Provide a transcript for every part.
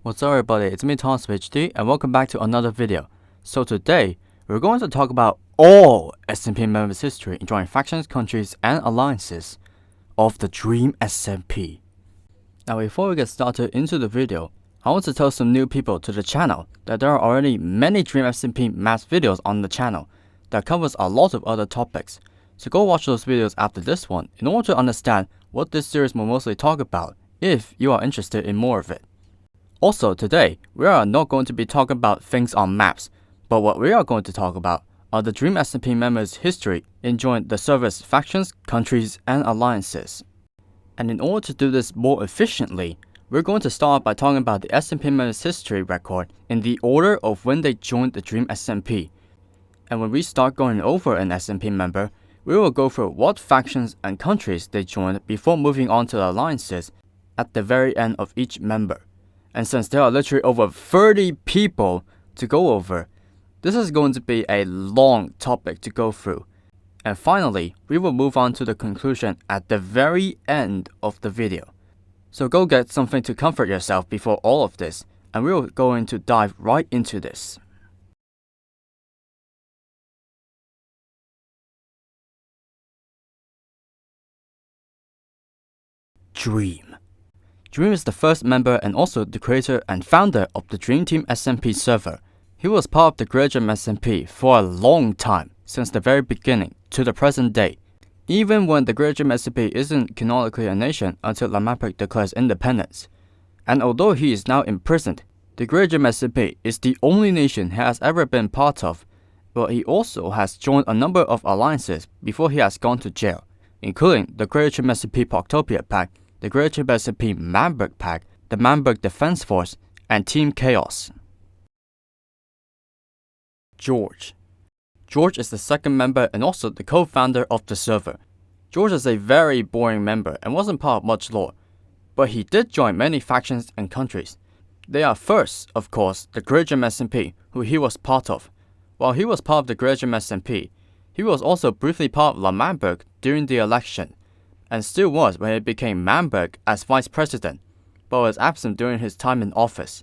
What's up everybody, it's me ThomasPhD and welcome back to another video. So today, we're going to talk about all SMP members' history in joining factions, countries, and alliances of the Dream SMP. Now before we get started into the video, I want to tell some new people to the channel that there are already many Dream SMP Maps videos on the channel that covers a lot of other topics. So go watch those videos after this one in order to understand what this series will mostly talk about if you are interested in more of it. Also today, we are not going to be talking about things on maps, but what we are going to talk about are the Dream SMP members' history in joining the server's factions, countries, and alliances. And in order to do this more efficiently, we're going to start by talking about the SMP members' history record in the order of when they joined the Dream SMP. And when we start going over an SMP member, we will go through what factions and countries they joined before moving on to the alliances at the very end of each member. And since there are literally over 30 people to go over, this is going to be a long topic to go through. And finally, we will move on to the conclusion at the very end of the video. So go get something to comfort yourself before all of this, and we are going to dive right into this. Dream. Dream is the first member and also the creator and founder of the Dream Team SMP server. He was part of the Dream SMP for a long time, since the very beginning to the present day, even when the Dream SMP isn't canonically a nation until Lazarbeam declares independence. And although he is now imprisoned, the Dream SMP is the only nation he has ever been part of, but he also has joined a number of alliances before he has gone to jail, including the Dream SMP Poctopia Pack, the Dream SMP Manberg Pack, the Manberg Defense Force, and Team Chaos. George. George is the second member and also the co-founder of the server. George is a very boring member and wasn't part of much lore, but he did join many factions and countries. They are first, of course, the Dream SMP, who he was part of. While he was part of the Dream SMP, he was also briefly part of Manberg during the election, and still was when he became Manberg as vice president, but was absent during his time in office.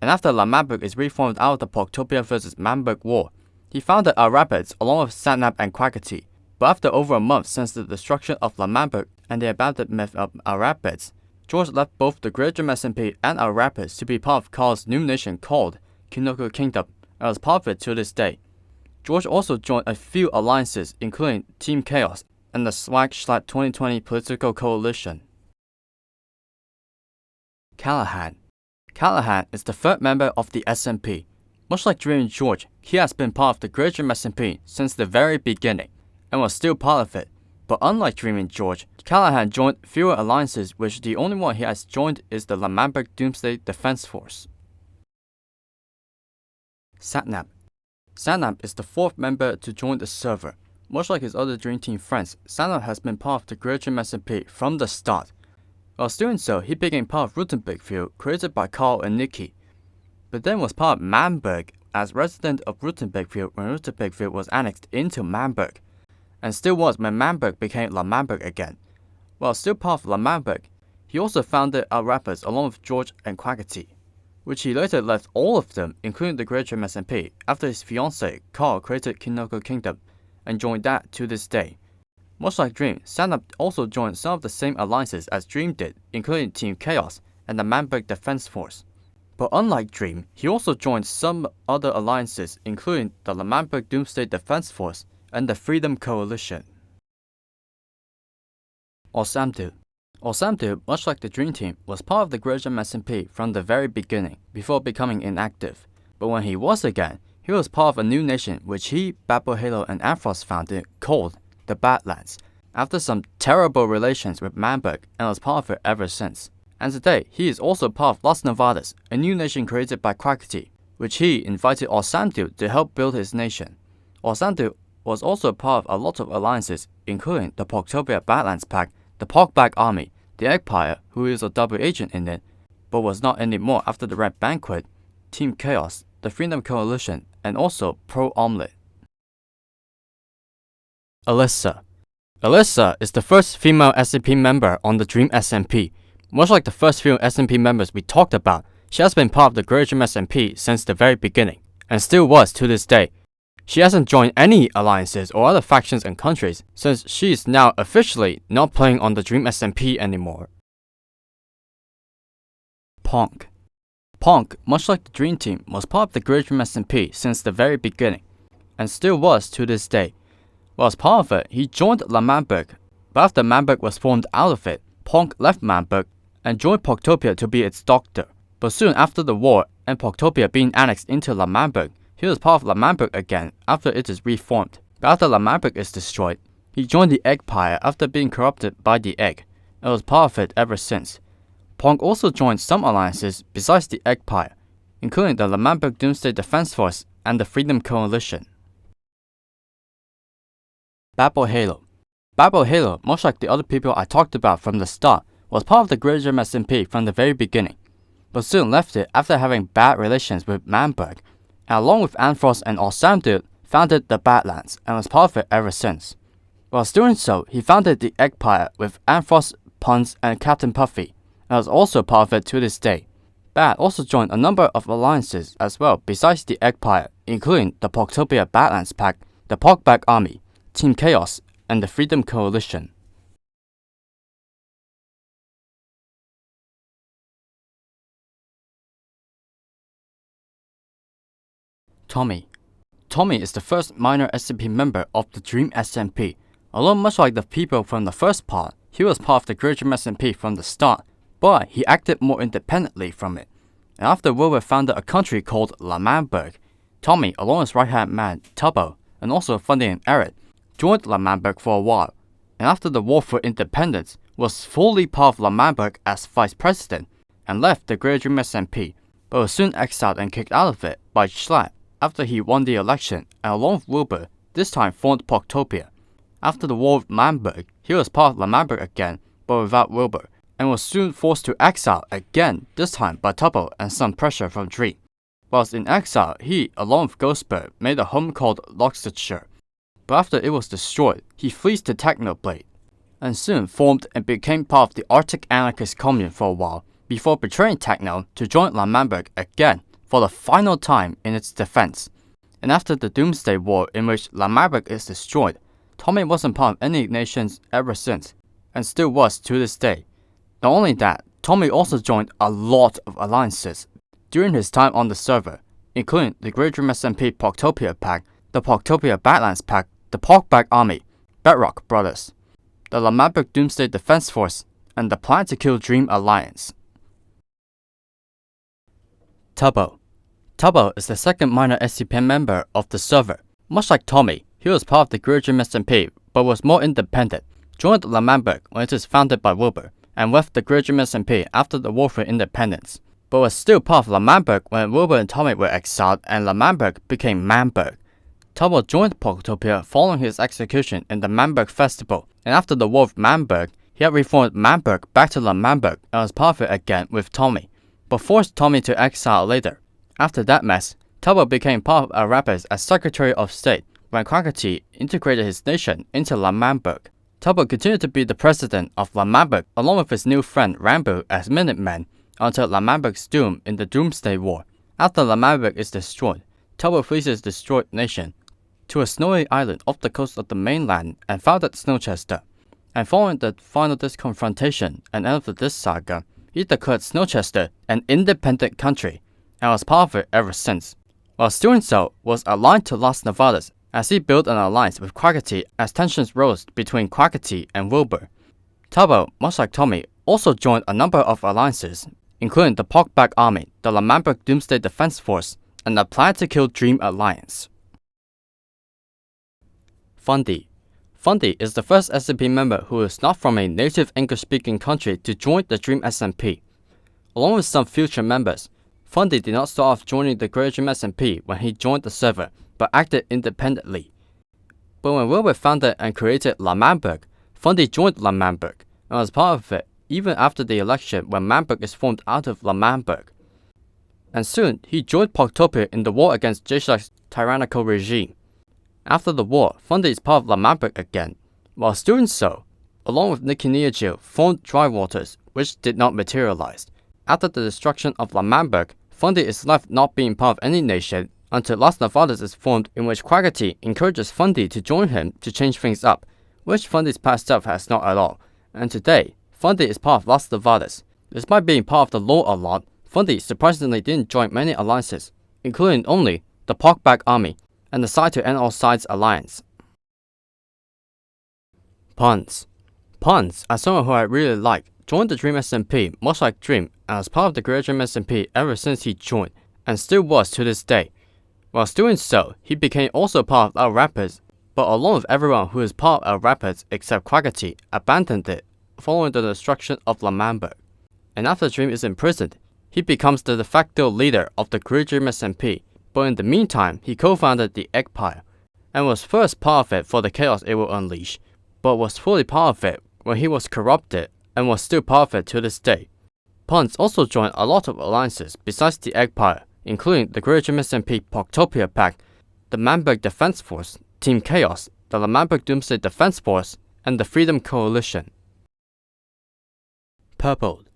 And after Manberg is reformed out of the Poctopia vs Manberg war, he founded Rapids along with Sapnap and Quackity. But after over a month since the destruction of Manberg and the abandonment of Rapids, George left both the Dream SMP and Rapids to be part of Karl's new nation called Kinoko Kingdom, and was part of it to this day. George also joined a few alliances including Team Chaos and the Schlatt 2020 political coalition. Callahan. Callahan is the third member of the SMP. Much like Dream George, he has been part of the Dream SMP since the very beginning, and was still part of it. But unlike Dream George, Callahan joined fewer alliances, which the only one he has joined is the Manberg Doomsday Defense Force. Sapnap. Sapnap is the fourth member to join the server. Much like his other Dream Team friends, Sapnap has been part of the Dream SMP from the start. While doing so, he became part of Rutenbergfield, created by Karl and Niki, but then was part of Manberg as resident of Rutenbergfield when Rutenbergfield was annexed into Manberg, and still was when Manberg became Manberg again. While still part of Manberg, he also founded Rapids along with George and Quackity, which he later left all of them, including the Dream SMP, after his fiancée Karl created Kinoko Kingdom, and joined that to this day. Much like Dream, Sapnap also joined some of the same alliances as Dream did, including Team Chaos and the Manberg Defense Force. But unlike Dream, he also joined some other alliances, including the Manberg Doomsday Defense Force and the Freedom Coalition. Awesamedude. Awesamedude, much like the Dream Team, was part of the Dream SMP from the very beginning, before becoming inactive. But when he was again, he was part of a new nation which he, BadBoyHalo, and Anfrost founded called the Badlands, after some terrible relations with Manberg, and was part of it ever since. And today, he is also part of Las Nevadas, a new nation created by Quackity, which he invited Awesamedude to help build his nation. Awesamedude was also part of a lot of alliances, including the Poctopia Badlands Pack, the Porkback Army, the Eggpire, who is a double agent in it, but was not anymore after the Red Banquet, Team Chaos, the Freedom Coalition, and also Pro Omelette. Alyssa. Alyssa is the first female SMP member on the Dream SMP. Much like the first few SMP members we talked about, She has been part of the Dream SMP since the very beginning, and still was to this day. She hasn't joined any alliances or other factions and countries since she is now officially not playing on the Dream SMP anymore. Ponk. Ponk, much like the Dream Team, was part of the Dream SMP since the very beginning, and still was to this day. While as part of it, he joined Manberg, but after Manberg was formed out of it, Ponk left Manberg and joined Poktopia to be its doctor. But soon after the war and Poktopia being annexed into Manberg, he was part of Manberg again after it is reformed. But after Manberg is destroyed, he joined the Eggpire after being corrupted by the Egg, and was part of it ever since. Ponk also joined some alliances besides the Eggpire, including the Manberg Doomsday Defense Force and the Freedom Coalition. BadBoyHalo. BadBoyHalo, much like the other people I talked about from the start, was part of the Dream SMP from the very beginning, but soon left it after having bad relations with Manberg, and along with Anfrost and Awesamedude, founded the Badlands and was part of it ever since. Whilst doing so, he founded the Eggpire with Anfrost, Punz, and CaptainPuffy, and was also part of it to this day. Bad also joined a number of alliances as well besides the Eggpire, including the Poktopia Badlands Pack, the Pokback Army, Team Chaos, and the Freedom Coalition. Tommy. Tommy is the first minor SMP member of the Dream SMP. Although much like the people from the first part, he was part of the Dream SMP from the start, but he acted more independently from it. And after Wilbur founded a country called Manberg, Tommy, along with his right-hand man Tubbo, and also Fundy and Eret, joined Manberg for a while, and after the War for Independence, was fully part of Manberg as vice president, and left the Dream SMP, but was soon exiled and kicked out of it by Schlatt after he won the election, and along with Wilbur, this time formed Poktopia. After the war with Manberg, he was part of Manberg again, but without Wilbur, and was soon forced to exile again, this time by Tubbo and some pressure from Dream. Whilst in exile, he, along with Ghostbird, made a home called Lazarbeam, but after it was destroyed, he flees to Technoblade, and soon formed and became part of the Arctic Anarchist Commune for a while, before betraying Techno to join Manberg again, for the final time in its defense. And after the Doomsday War in which Manberg is destroyed, Tommy wasn't part of any nations ever since, and still was to this day. Not only that, Tommy also joined a lot of alliances during his time on the server, including the Dream SMP Poktopia Pack, the Poktopia Badlands Pack, the Pokback Army, Bedrock Brothers, the Manberg Doomsday Defense Force, and the Plan to Kill Dream Alliance. Tubbo. Tubbo is the second minor SMP member of the server. Much like Tommy, he was part of the Dream SMP, but was more independent, joined Manberg when it was founded by Wilbur, and left the Dream SMP after the War for Independence, but was still part of Manberg when Wilbur and Tommy were exiled and Manberg became Manberg. Tubbo joined Poktopia following his execution in the Manberg Festival, and after the War with Manberg, he had reformed Manberg back to Manberg and was part of it again with Tommy, but forced Tommy to exile later. After that mess, Tubbo became part of Arapa's as Secretary of State when Quackity integrated his nation into Manberg. Tubbo continued to be the president of Manberg along with his new friend Ranboo as Minutemen until Manberg's doom in the Doomsday War. After Manberg is destroyed, Tubbo flees his destroyed nation to a snowy island off the coast of the mainland and founded Snowchester. And following the final disc confrontation and end of the disc saga, he declared Snowchester an independent country and was part of it ever since. Whilst doing so, was aligned to Las Nevadas as he built an alliance with Quackity as tensions rose between Quackity and Wilbur. Tubbo, much like Tommy, also joined a number of alliances, including the Pokback Army, the Manberg Doomsday Defense Force, and the Plan to Kill Dream Alliance. Fundy. Fundy is the first SMP member who is not from a native English-speaking country to join the Dream SMP. Along with some future members, Fundy did not start off joining the Dream SMP when he joined the server, but acted independently. But when Wilbur founded and created Manberg, Fundy joined Manberg and was part of it even after the election when Manberg is formed out of Manberg. And soon, he joined Poktopia in the war against J-Shark's tyrannical regime. After the war, Fundy is part of Manberg again. Whilst doing so, along with Niki Nihachu, formed Dry Waters, which did not materialize. After the destruction of Lamamberg, Fundy is left not being part of any nation until Las Nevadas is formed, in which Quackity encourages Fundy to join him to change things up, which Fundy's past self has not at all. And today, Fundy is part of Las Nevadas. Despite being part of the lore a lot, Fundy surprisingly didn't join many alliances, including only the Ponk Army and the Side to End All Sides Alliance. Punz. Punz, as someone who I really like, joined the Dream SMP much like Dream and was part of the Great Dream SMP ever since he joined, and still was to this day. Whilst doing so, he became also part of our Rapids, but along with everyone who is part of our Rapids except Quackity, abandoned it following the destruction of Lamamberg. And after Dream is imprisoned, he becomes the de facto leader of the Great Dream SMP, but in the meantime he co-founded the Eggpire, and was first part of it for the chaos it will unleash, but was fully part of it when he was corrupted and was still part of it to this day. Punz also joined a lot of alliances besides the Eggpire, including the Great Dream SMP Poctopia Pack, the Mamberg Defense Force, Team Chaos, the Lamamberg Doomsday Defense Force, and the Freedom Coalition. Purpled,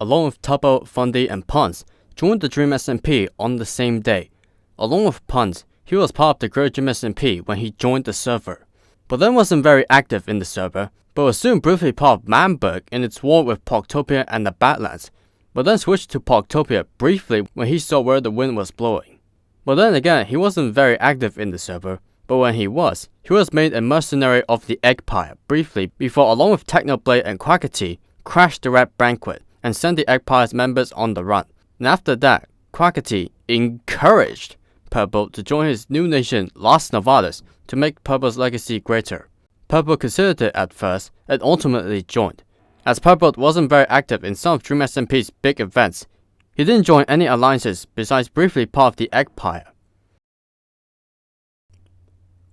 along with Tubbo, Fundy, and Punz, joined the Dream SMP on the same day. Along with Punz, he was part of the Great Dream SMP when he joined the server, but then wasn't very active in the server, but was soon briefly part of Mamberg in its war with Poctopia and the Badlands, but then switched to Poctopia briefly when he saw where the wind was blowing. But then again, he wasn't very active in the server, but when he was made a mercenary of the Eggpire briefly before, along with Technoblade and Quackity, crashed the Red Banquet and sent the Eggpire's members on the run. And after that, Quackity encouraged Purple to join his new nation Las Nevadas to make Purple's legacy greater. Purple considered it at first and ultimately joined. As Purple wasn't very active in some of Dream SMP's big events, he didn't join any alliances besides briefly part of the Eggpire.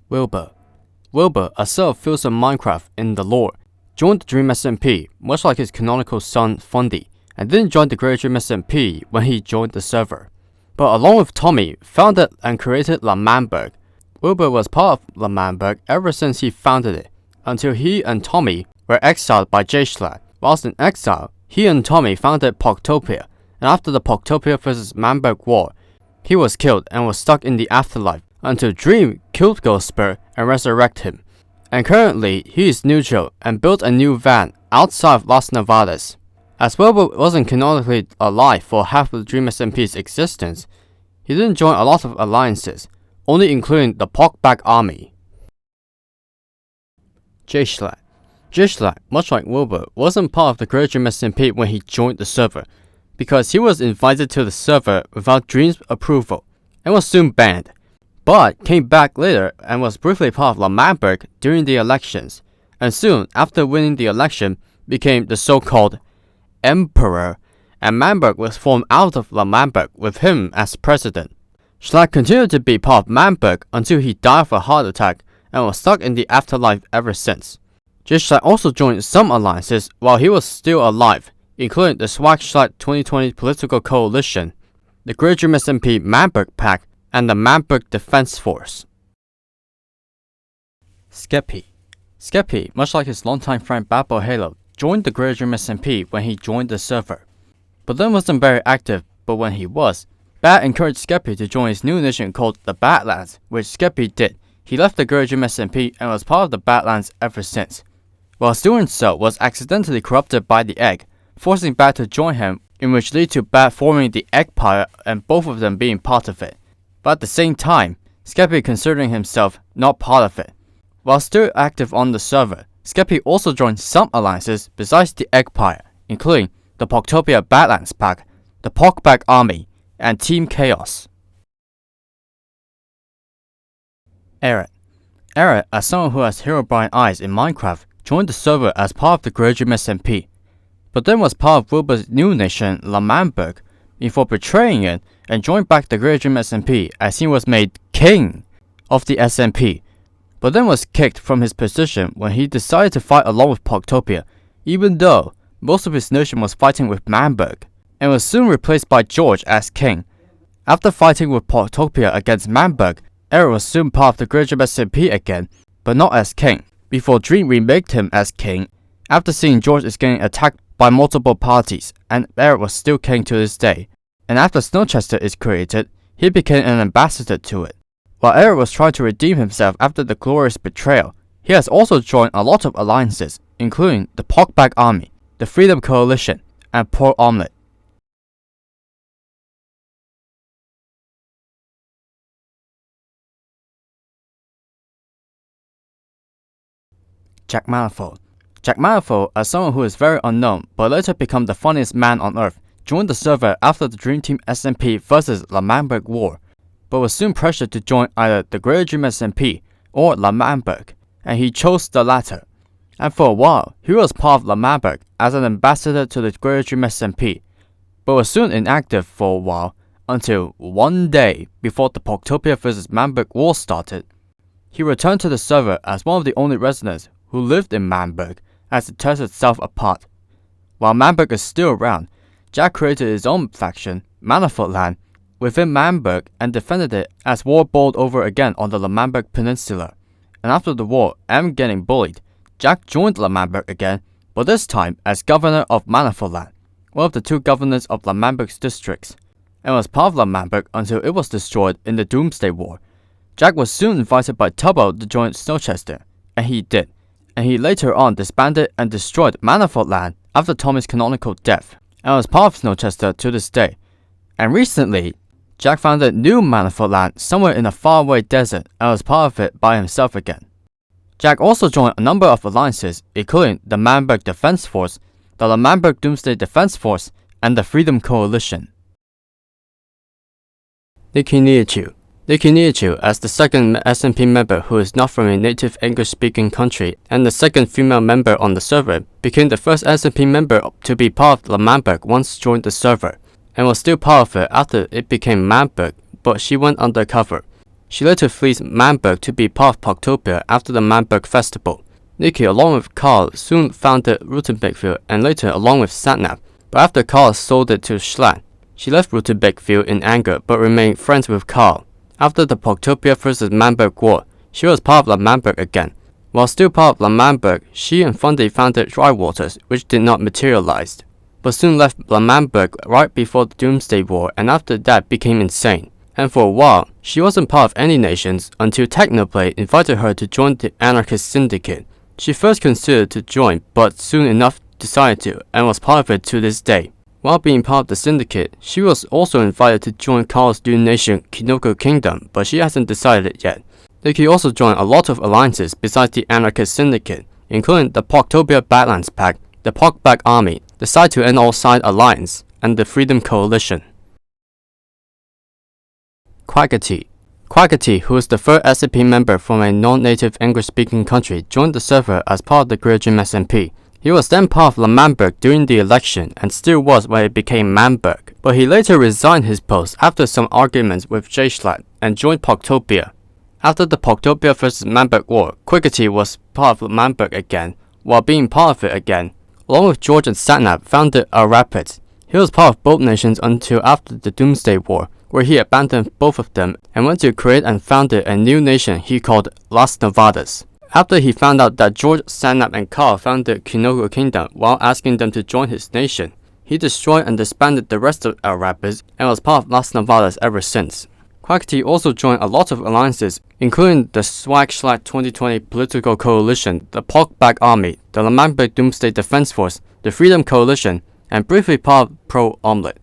Wilbur, a son of Philza Minecraft in the lore, joined the Dream SMP much like his canonical son Fundy, and didn't join the Great Dream SMP when he joined the server, but along with Tommy, founded and created Lamamberg. Wilbur was part of Lamamberg ever since he founded it, until he and Tommy were exiled by Schlatt. Whilst in exile, he and Tommy founded Poctopia, and after the Poctopia vs Mamberg war, he was killed and was stuck in the afterlife until Dream killed Ghostbird and resurrected him. And currently, he is neutral and built a new van outside of Las Nevadas. As Wilbur wasn't canonically alive for half of the Dream SMP's existence, he didn't join a lot of alliances, only including the Ponk army. Schlatt, much like Wilbur, wasn't part of the Great Dream SMP when he joined the server, because he was invited to the server without Dream's approval, and was soon banned, but came back later and was briefly part of Lamamberg during the elections, and soon after winning the election became the so-called Emperor, and Mamberg was formed out of Lamamberg with him as president. Schlatt continued to be part of Mamberg until he died of a heart attack and was stuck in the afterlife ever since. Schlatt also joined some alliances while he was still alive, including the Swag Schlatt 2020 Political Coalition, the Great Dream SMP Mamberg Pack, and the Mamberg Defense Force. Skeppy, much like his longtime friend BadBoyHalo, joined the Great Dream SMP when he joined the server, but then wasn't very active. But when he was, Bad encouraged Skeppy to join his new nation called the Badlands, which Skeppy did. He left the Great Dream SMP and was part of the Badlands ever since. Whilst doing so, was accidentally corrupted by the Egg, forcing Bad to join him, in which led to Bad forming the Eggpire and both of them being part of it. But at the same time, Skeppy considering himself not part of it. While still active on the server, Skeppy also joined some alliances besides the Eggpire, including the Poctopia Badlands Pack, the Ponk Army, and Team Chaos. Eret, as someone who has Herobrine eyes in Minecraft, joined the server as part of the Great Dream SMP, but then was part of Wilbur's new nation Lamamberg before betraying it and joined back the Great Dream SMP as he was made king of the SMP, but then was kicked from his position when he decided to fight along with Poctopia, even though most of his nation was fighting with Mamberg, and was soon replaced by George as king. After fighting with Poctopia against Mamberg, Eret was soon part of the Great Dream SMP again, but not as king, before Dream remaked him as king after seeing George is getting attacked by multiple parties, and Eret was still king to this day. And after Snowchester is created, he became an ambassador to it. While Eret was trying to redeem himself after the glorious betrayal, he has also joined a lot of alliances, including the Ponk Army, the Freedom Coalition, and Poor Omelette. Jack Manifold. Jack Manifold, as someone who is very unknown but later become the funniest man on earth, joined the server after the Dream Team SMP vs Lazarbeam war, but was soon pressured to join either the Greater Dream SMP or Lazarbeam, and he chose the latter. And for a while, he was part of Lazarbeam as an ambassador to the Greater Dream SMP, but was soon inactive for a while until one day before the Poctopia vs Manberg war started. He returned to the server as one of the only residents who lived in Manberg as it tears itself apart. While Manberg is still around, Jack created his own faction, Manifold Land, within Manberg and defended it as war boiled over again on the Manberg Peninsula. And after the war and getting bullied, Jack joined Manberg again, but this time as governor of Manifold Land, one of the two governors of Manberg's districts, and was part of Manberg until it was destroyed in the Doomsday War. Jack was soon invited by Tubbo to join Snowchester, and he did, and he later on disbanded and destroyed Manifold Land after Tommy's canonical death, and was part of Snowchester to this day. And recently, Jack founded new Manifold Land somewhere in a faraway desert and was part of it by himself again. Jack also joined a number of alliances, including the Manberg Defense Force, the Manberg Doomsday Defense Force, and the Freedom Coalition. Niki Nihachu. Niki Nihachu, as the second SMP member who is not from a native English-speaking country and the second female member on the server, became the first SMP member to be part of Manberg once joined the server, and was still part of it after it became Manberg, but she went undercover. She later flees Manberg to be part of Poctopia after the Manberg festival. Niki, along with Karl, soon founded Rutenbeckfield and later along with Sapnap, but after Karl sold it to Schlatt, she left Rutenbeckfield in anger but remained friends with Karl. After the Poctopia vs Manberg war, she was part of Manberg again. While still part of Manberg, she and Fundy founded Dry Waters, which did not materialize, but soon left Manberg right before the Doomsday War and after that became insane. And for a while, she wasn't part of any nations until Technoblade invited her to join the Anarchist Syndicate. She first considered to join, but soon enough decided to, and was part of it to this day. While being part of the Syndicate, she was also invited to join Karl's Dune Nation Kinoko Kingdom, but she hasn't decided yet. Niki also joined a lot of alliances besides the Anarchist Syndicate, including the Poctopia Badlands Pact, the Ponk Army, the Side to End All Side Alliance, and the Freedom Coalition. Quackity. Quackity, who is the third SMP member from a non-native English-speaking country, joined the server as part of the Greater Dream SMP. He was then part of Manberg during the election and still was when it became Manberg, but he later resigned his post after some arguments with Schlatt and joined Poctopia. After the Poctopia vs Manberg war, Quackity was part of Manberg again, while being part of it again, along with George and Sapnap, founded Rapids. He was part of both nations until after the Doomsday War, where he abandoned both of them and went to create and founded a new nation he called Las Nevadas. After he found out that George, Sapnap, and Karl founded Kinoko Kingdom while asking them to join his nation, he destroyed and disbanded the rest of Rapids and was part of Las Nevadas ever since. Quackity also joined a lot of alliances, including the Swag Schlatt 2020 Political Coalition, the Ponk Army, the Manberg Doomsday Defense Force, the Freedom Coalition, and briefly part of Pro Omelette.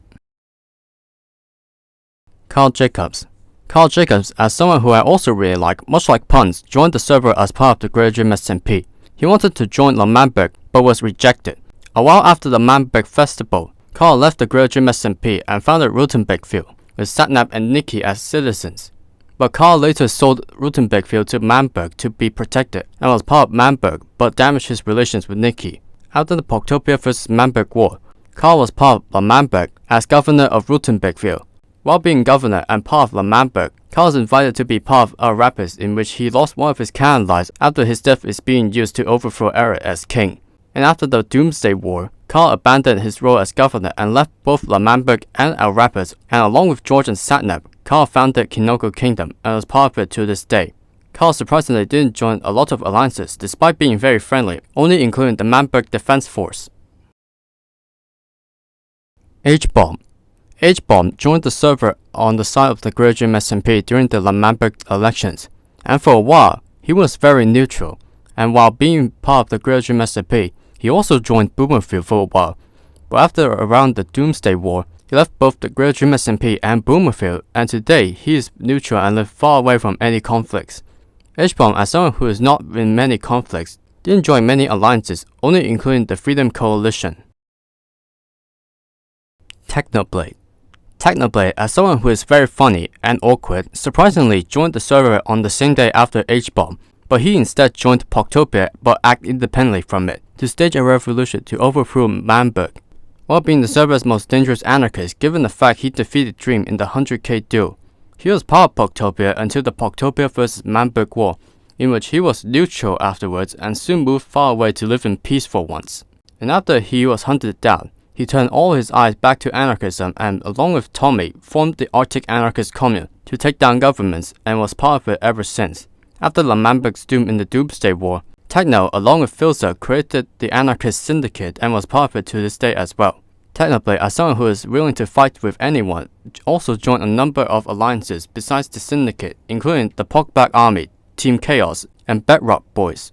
Karl Jacobs. Karl Jacobs, as someone who I also really like, much like Punz, joined the server as part of the Greater Dream SMP. He wanted to join Manberg, but was rejected. A while after the Manberg festival, Karl left the Greater Dream SMP and founded Rutenbeckfield, with Sapnap and Niki as citizens. But Karl later sold Rutenbeckfield to Manberg to be protected and was part of Manberg, but damaged his relations with Niki. After the Poctopia vs Manberg war, Karl was part of Manberg as governor of Rutenbeckfield. While being governor and part of Manberg, Karl was invited to be part of Rapids, in which he lost one of his cannon lights after his death is being used to overthrow Eret as king. And after the Doomsday War, Karl abandoned his role as governor and left both Manberg and Rapids, and along with George and Sapnap, Karl founded Kinoko Kingdom and was part of it to this day. Karl surprisingly didn't join a lot of alliances despite being very friendly, only including the Manberg Defense Force. HBomb. HBomb joined the server on the side of the Dream SMP during the Lamberg elections, and for a while, he was very neutral, and while being part of the Dream SMP, he also joined Boomerfield for a while, but after around the Doomsday War, he left both the Dream SMP and Boomerfield, and today he is neutral and lives far away from any conflicts. HBomb, as someone who is not in many conflicts, didn't join many alliances, only including the Freedom Coalition. Technoblade. Technoblade, as someone who is very funny and awkward, surprisingly joined the server on the same day after HBomb, but he instead joined Poktopia but acted independently from it to stage a revolution to overthrow Lamberg, while being the server's most dangerous anarchist given the fact he defeated Dream in the 100k duel. He was part of Poktopia until the Poktopia vs Lamberg war, in which he was neutral afterwards and soon moved far away to live in peace for once. And after he was hunted down, he turned all his eyes back to anarchism and, along with Tommy, formed the Arctic Anarchist Commune to take down governments and was part of it ever since. After Lamberg's doom in the Doomsday War, Techno, along with Philza, created the Anarchist Syndicate and was part of it to this day as well. Technoblade, as someone who is willing to fight with anyone, also joined a number of alliances besides the Syndicate, including the Porkback Army, Team Chaos, and Bedrock Boys.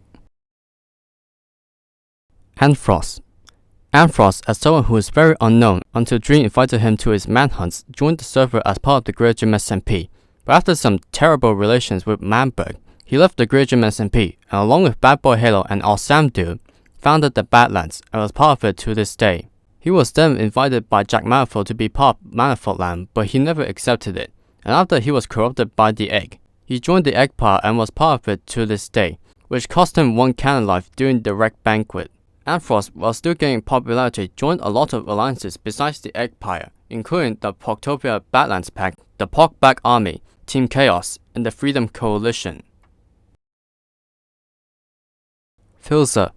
Anfrost. Anfrost, as someone who is very unknown until Dream invited him to his manhunts, joined the server as part of the Dream SMP, but after some terrible relations with Lamberg, he left the Dream SMP and along with BadBoyHalo and Awesamedude, founded the Badlands and was part of it to this day. He was then invited by Jack Manifold to be part of Manifold Land, but he never accepted it, and after he was corrupted by the egg, he joined the Empire and was part of it to this day, which cost him 1 canon life during the Wreck Banquet. Anfrost, while still gaining popularity, joined a lot of alliances besides the Empire, including the Poktopia Badlands Pact, the Porkback Army, Team Chaos, and the Freedom Coalition. Philza.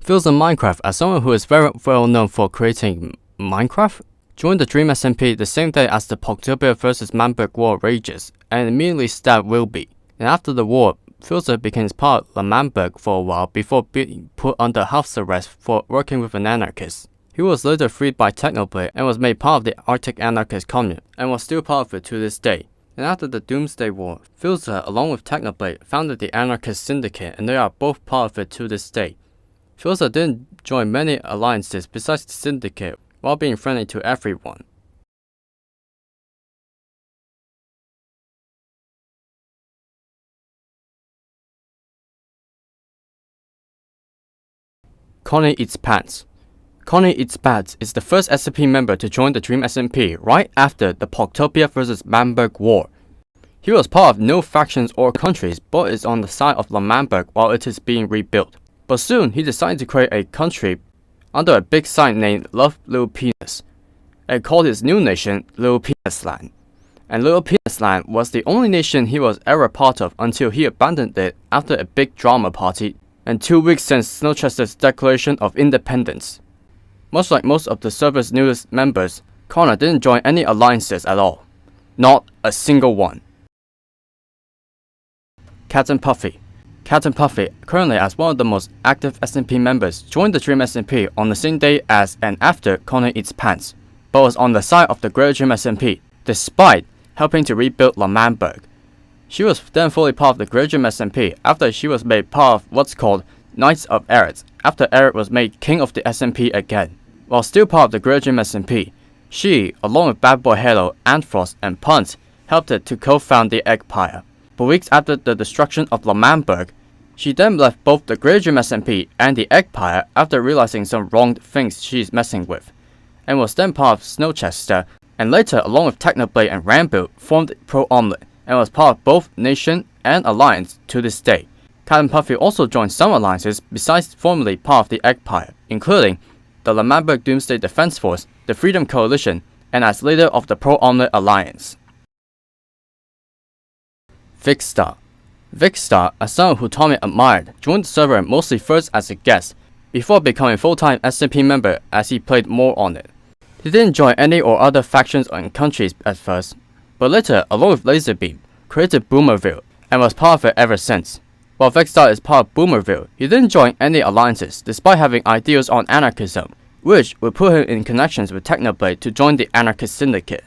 Philza Minecraft, as someone who is very well known for creating Minecraft, joined the Dream SMP the same day as the Poktopia vs Lamberg war rages, and immediately stabbed Wilbur. And after the war, Philza became part of Lamberg for a while before being put under house arrest for working with an anarchist. He was later freed by Technoblade and was made part of the Arctic Anarchist Commune and was still part of it to this day. And after the Doomsday War, Philza, along with Technoblade, founded the Anarchist Syndicate and they are both part of it to this day. Philza didn't join many alliances besides the Syndicate while being friendly to everyone. ConnarEatsPants. ConnarEatsPants is the first SMP member to join the Dream SMP right after the Poktopia vs Lamberg war. He was part of no factions or countries but is on the side of Lamberg while it is being rebuilt. But soon he decided to create a country under a big sign named Love Little Penis and called his new nation Little Penis Land. And Little Penis Land was the only nation he was ever part of until he abandoned it after a big drama party and 2 weeks since Snowchester's declaration of independence. Much like most of the server's newest members, Connor didn't join any alliances at all. Not a single one. CaptainPuffy. CaptainPuffy, currently as one of the most active SMP members, joined the Dream SMP on the same day as and after ConnarEatsPants, but was on the side of the Great Dream SMP, despite helping to rebuild Lamberg. She was then fully part of the Great Dream SMP after she was made part of what's called Knights of Eret, after Eret was made King of the SMP again. While still part of the Great Dream SMP, she, along with BadBoyHalo, Anfrost, and Punz, helped it to co-found the Empire. But weeks after the destruction of Lamberg, she then left both the Great Dream SMP and the Empire after realizing some wrong things she's messing with, and was then part of Snowchester, and later along with Technoblade and Ranboo formed Pro Omelette, and was part of both Nation and Alliance to this day. CaptainPuffy also joined some alliances besides formerly part of the Empire, including the Lamberg Doomsday Defense Force, the Freedom Coalition, and as leader of the Pro Omelette Alliance. Vikkstar. Vikkstar, as someone who Tommy admired, joined the server mostly first as a guest, before becoming full-time SMP member as he played more on it. He didn't join any or other factions or countries at first, but later, along with Lazarbeam, created Boomerville, and was part of it ever since. While Vikkstar is part of Boomerville, he didn't join any alliances despite having ideals on anarchism, which would put him in connections with Technoblade to join the Anarchist Syndicate.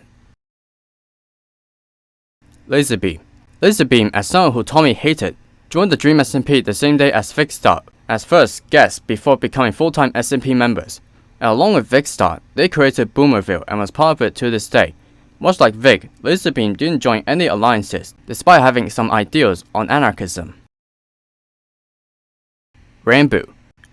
Lazarbeam. Lazarbeam, as someone who Tommy hated, joined the Dream SMP the same day as Vikkstar, as first guests before becoming full-time SMP members. And along with Vikkstar, they created Boomerville and was part of it to this day. Much like Vic, Lazarbeam didn't join any alliances, despite having some ideals on anarchism. Ranboo.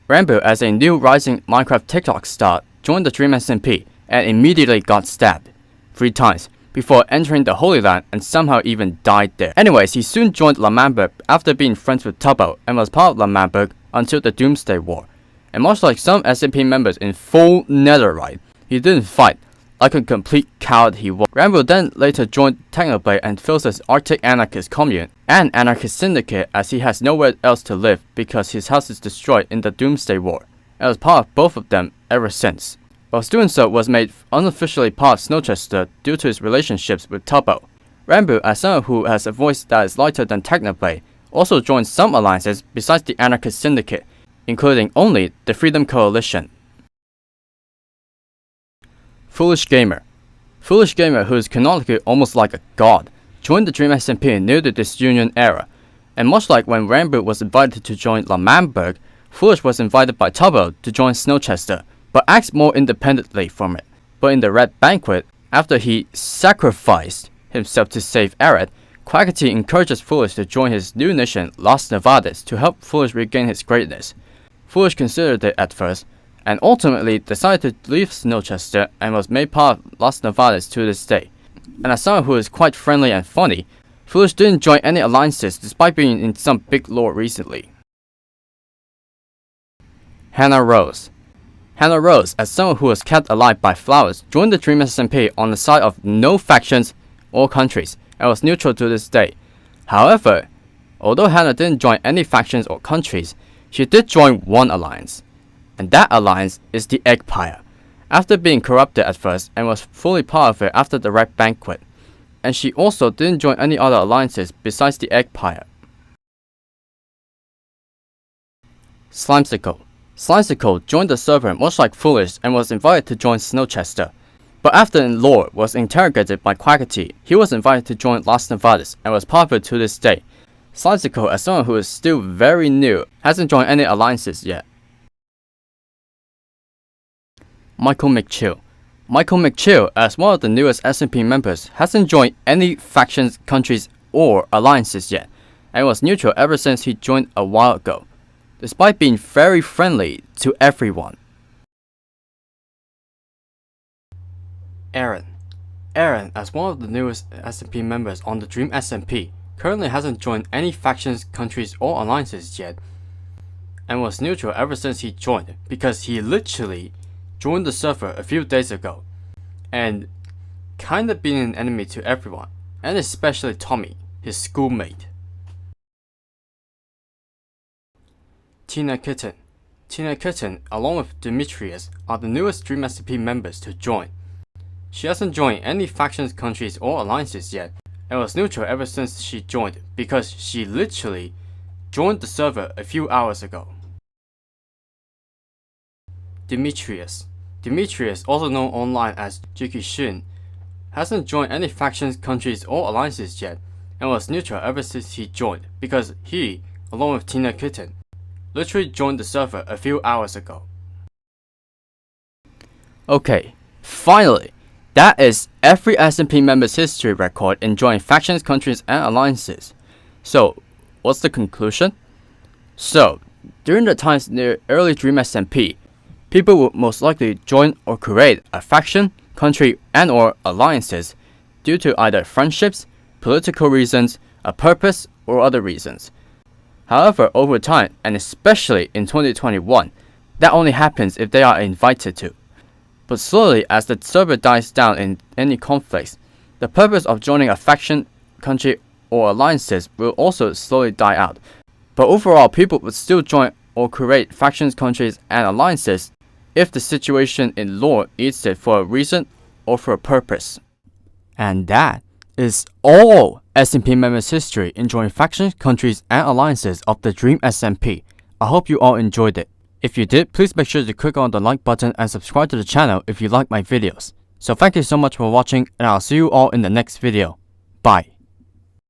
Ranboo, as a new rising Minecraft TikTok star, joined the Dream SMP and immediately got stabbed 3 times before entering the Holy Land and somehow even died there. Anyways, he soon joined Lamamberg after being friends with Tubbo and was part of Lamamberg until the Doomsday War. And much like some SMP members in full netherite, he didn't fight, like a complete coward he was. Ranboo then later joined Technoblade and Philza's Arctic Anarchist Commune and Anarchist Syndicate, as he has nowhere else to live because his house is destroyed in the Doomsday War, and was part of both of them ever since. Whilst doing so, was made unofficially part of Snowchester due to his relationships with Tubbo. Ranboo, as someone who has a voice that is lighter than Technoblade, also joined some alliances besides the Anarchist Syndicate, including only the Freedom Coalition. Foolish Gamer. Foolish Gamer, who is canonically almost like a god, joined the Dream SMP near the Disunion era, and much like when Ranboo was invited to join Lamamberg, Foolish was invited by Tubbo to join Snowchester, but acts more independently from it. But in the Red Banquet, after he sacrificed himself to save Eret, Quackity encourages Foolish to join his new nation, Las Nevadas, to help Foolish regain his greatness. Foolish considered it at first, and ultimately decided to leave Snowchester and was made part of Las Nevadas to this day. And as someone who is quite friendly and funny, Foolish didn't join any alliances despite being in some big lore recently. Hannahxrose. Hannahxrose, as someone who was kept alive by flowers, joined the Dream SMP on the side of no factions or countries and was neutral to this day. However, although Hannah didn't join any factions or countries, she did join one alliance. And that alliance is the Eggpire, after being corrupted at first and was fully part of it after the Red Banquet. And she also didn't join any other alliances besides the Eggpire. Slimecicle. Slimecicle joined the server much like Foolish and was invited to join Snowchester. But after in lore was interrogated by Quackity, he was invited to join Las Nevadas and was part of it to this day. Slimecicle, as someone who is still very new, hasn't joined any alliances yet. Michaelmcchill. Michaelmcchill, as one of the newest SMP members, hasn't joined any factions, countries, or alliances yet, and was neutral ever since he joined a while ago, despite being very friendly to everyone. Eret. Eret, as one of the newest SMP members on the Dream SMP, currently hasn't joined any factions, countries, or alliances yet, and was neutral ever since he joined, because he literally joined the server a few days ago, and kinda being an enemy to everyone, and especially Tommy, his schoolmate. Tina Kitten. Tina Kitten, along with Demetrius, are the newest Dream SMP members to join. She hasn't joined any factions, countries, or alliances yet, and was neutral ever since she joined, because she literally joined the server a few hours ago. Demetrius. Demetrius, also known online as Jikishin, hasn't joined any factions, countries, or alliances yet, and was neutral ever since he joined, because he, along with Tina Kitten, literally joined the server a few hours ago. Okay, finally, that is every SMP member's history record in joining factions, countries, and alliances. So, what's the conclusion? So, during the times near early Dream SMP, people would most likely join or create a faction, country, and or alliances due to either friendships, political reasons, a purpose, or other reasons. However, over time, and especially in 2021, that only happens if they are invited to. But slowly, as the server dies down in any conflicts, the purpose of joining a faction, country, or alliances will also slowly die out. But overall, people would still join or create factions, countries, and alliances if the situation in lore needs it for a reason or for a purpose. And that is all SMP members' history in joining factions, countries, and alliances of the Dream SMP. I hope you all enjoyed it. If you did, please make sure to click on the like button and subscribe to the channel if you like my videos. So thank you so much for watching, and I'll see you all in the next video. Bye.